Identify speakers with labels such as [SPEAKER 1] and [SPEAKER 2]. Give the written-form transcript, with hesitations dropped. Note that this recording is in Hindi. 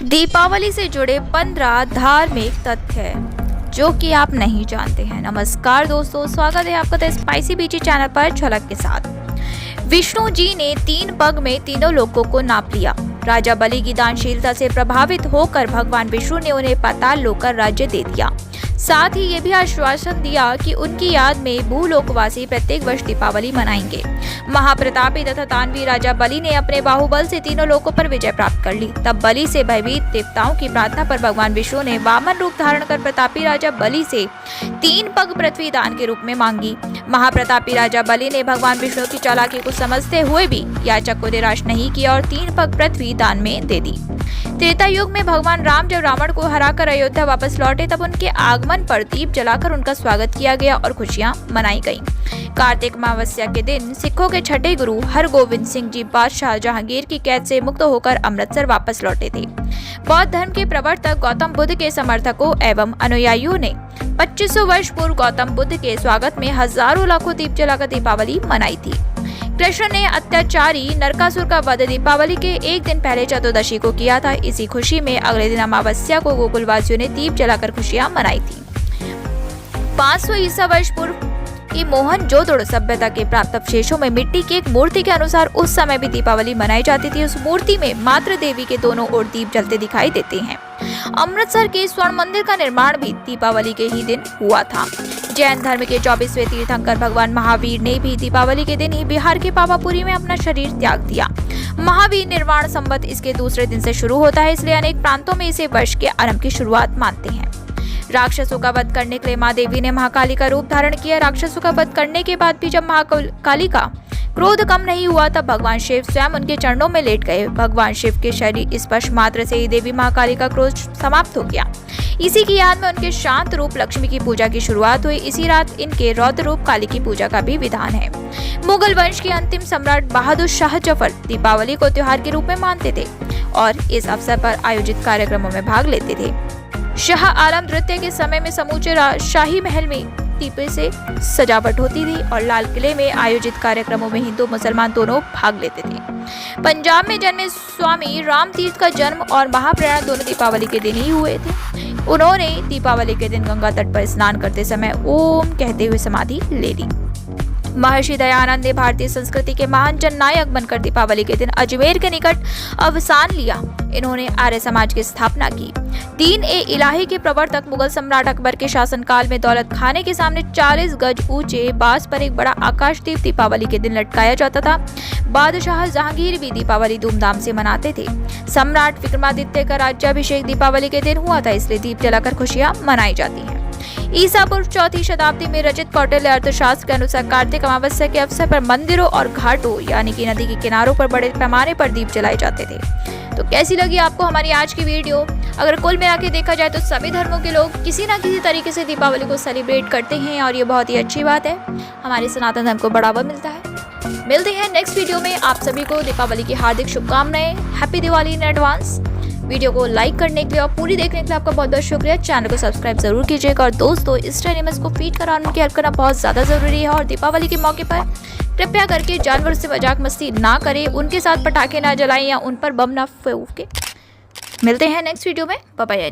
[SPEAKER 1] दीपावली से जुड़े 15 धार्मिक तथ्य जो कि आप नहीं जानते हैं। नमस्कार दोस्तों, स्वागत है आपका स्पाइसी बीची चैनल पर झलक के साथ। विष्णु जी ने 3 पग में तीनों लोगों को नाप लिया। राजा बलि की दानशीलता से प्रभावित होकर भगवान विष्णु ने उन्हें पाताल लोक का राज्य दे दिया। साथ ही ये भी आश्वासन दिया कि उनकी याद में भूलोकवासी प्रत्येक वर्ष दीपावली मनाएंगे। महाप्रतापी तथा दानवी राजा बलि ने अपने बाहुबल से तीनों लोकों पर विजय प्राप्त कर ली। तब बलि से भयभीत देवताओं की प्रार्थना पर भगवान विष्णु ने वामन रूप धारण कर प्रतापी राजा बलि से 3 पग पृथ्वी दान के रूप में मांगी। महाप्रतापी राजा बलि ने भगवान विष्णु की चालाकी को समझते हुए भी याचक को निराश नहीं किया और 3 पग पृथ्वी दान में दे दी। त्रेता युग में भगवान राम जब रावण को हराकर अयोध्या वापस लौटे, तब उनके आगमन पर दीप जलाकर उनका स्वागत किया गया और खुशियां मनाई गईं। कार्तिक अमावस्या के दिन सिखों के छठे गुरु हरगोविंद सिंह जी बादशाह जहांगीर की कैद से मुक्त होकर अमृतसर वापस लौटे थे। बौद्ध धर्म के प्रवर्तक गौतम बुद्ध के समर्थकों एवं अनुयायियों ने 2500 वर्ष पूर्व गौतम बुद्ध के स्वागत में हजारों लाखों दीप जलाकर दीपावली मनाई थी। कृष्ण ने अत्याचारी नरकासुर का वध दीपावली के एक दिन पहले चतुर्दशी को किया था। इसी खुशी में अगले दिन अमावस्या को गोकुलवासियों ने दीप जलाकर खुशियां मनाई थी। 500 ईसा वर्ष पूर्व की मोहनजोदड़ो सभ्यता के प्राप्त अवशेषों में मिट्टी की एक मूर्ति के अनुसार उस समय भी दीपावली मनाई जाती थी। उस मूर्ति में मातृ देवी के दोनों ओर दीप जलते दिखाई देते हैं। अमृतसर के स्वर्ण मंदिर का निर्माण भी दीपावली के ही दिन हुआ था। जैन धर्म के 24वें तीर्थंकर भगवान महावीर ने भी दीपावली के दिन ही बिहार के पावापुरी में अपना शरीर त्याग दिया। महावीर निर्वाण संवत इसके दूसरे दिन से शुरू होता है, इसलिए अनेक प्रांतों में इसे वर्ष के आरंभ की शुरुआत मानते हैं। राक्षसों का वध करने के लिए माँ देवी ने महाकाली का रूप धारण किया। राक्षसों का वध करने के बाद भी जब महाकाली का क्रोध कम नहीं हुआ, तब भगवान शिव स्वयं उनके चरणों में लेट गए। भगवान शिव के शरीर स्पर्श मात्र से ही देवी महाकाली का क्रोध समाप्त हो गया। इसी की याद में उनके शांत रूप लक्ष्मी की पूजा की शुरुआत हुई। इसी रात इनके रौद्र रूप काली की पूजा का भी विधान है। मुगल वंश के अंतिम सम्राट बहादुर शाह जफर दीपावली को त्योहार के रूप में मानते थे और इस अवसर पर आयोजित कार्यक्रमों में भाग लेते थे। शाह आलम नृत्य के समय में समूचे शाही महल में दीपे से सजावट होती थी और लाल किले में आयोजित कार्यक्रमों में हिंदू मुसलमान दोनों भाग लेते थे। पंजाब में जन्मे स्वामी राम तीर्थ का जन्म और महाप्रयाण दोनों दीपावली के दिन ही हुए थे। उन्होंने दीपावली के दिन गंगा तट पर स्नान करते समय ओम कहते हुए समाधि ले ली। महर्षि दयानंद ने भारतीय संस्कृति के महान जननायक बनकर दीपावली के दिन अजमेर के निकट अवसान लिया। इन्होंने आर्य समाज की स्थापना की। दीन-ए-इलाही के प्रवर्तक मुगल सम्राट अकबर के शासनकाल में दौलत खाने के सामने 40 गज ऊंचे बांस पर एक बड़ा आकाशदीप दीपावली के दिन लटकाया जाता था। बादशाह जहांगीर भी दीपावली धूमधाम से मनाते थे। सम्राट विक्रमादित्य का राज्याभिषेक दीपावली के दिन हुआ था, इसलिए दीप जलाकर खुशियां मनाई जाती हैं। ईसा पूर्व 4वीं शताब्दी में रचित कौटिल्य अर्थशास्त्र के अनुसार कार्तिक अमावस्या के अवसर पर मंदिरों और घाटों यानी कि नदी के किनारों पर बड़े पैमाने पर दीप जलाए जाते थे। तो कैसी लगी आपको हमारी आज की वीडियो? अगर कुल मिला के देखा जाए तो सभी धर्मों के लोग किसी न किसी तरीके से दीपावली को सेलिब्रेट करते हैं और ये बहुत ही अच्छी बात है। हमारे सनातन धर्म को बढ़ावा मिलता है। मिलते हैं नेक्स्ट वीडियो में। आप सभी को दीपावली की हार्दिक शुभकामनाएं। Happy Diwali in advance. Video को लाइक करने के लिए और पूरी देखने के लिए आपका बहुत बहुत शुक्रिया। चैनल को सब्सक्राइब जरूर कीजिएगा और दोस्तों इस एनिमल्स को फीड कराने की हेल्प करना बहुत ज़्यादा ज़रूरी है। और दीपावली के मौके पर कृपया करके जानवर से मजाक मस्ती ना करें, उनके साथ पटाखे ना जलाएं या उन पर बम ना फूकें। मिलते हैं नेक्स्ट वीडियो में। Bye bye.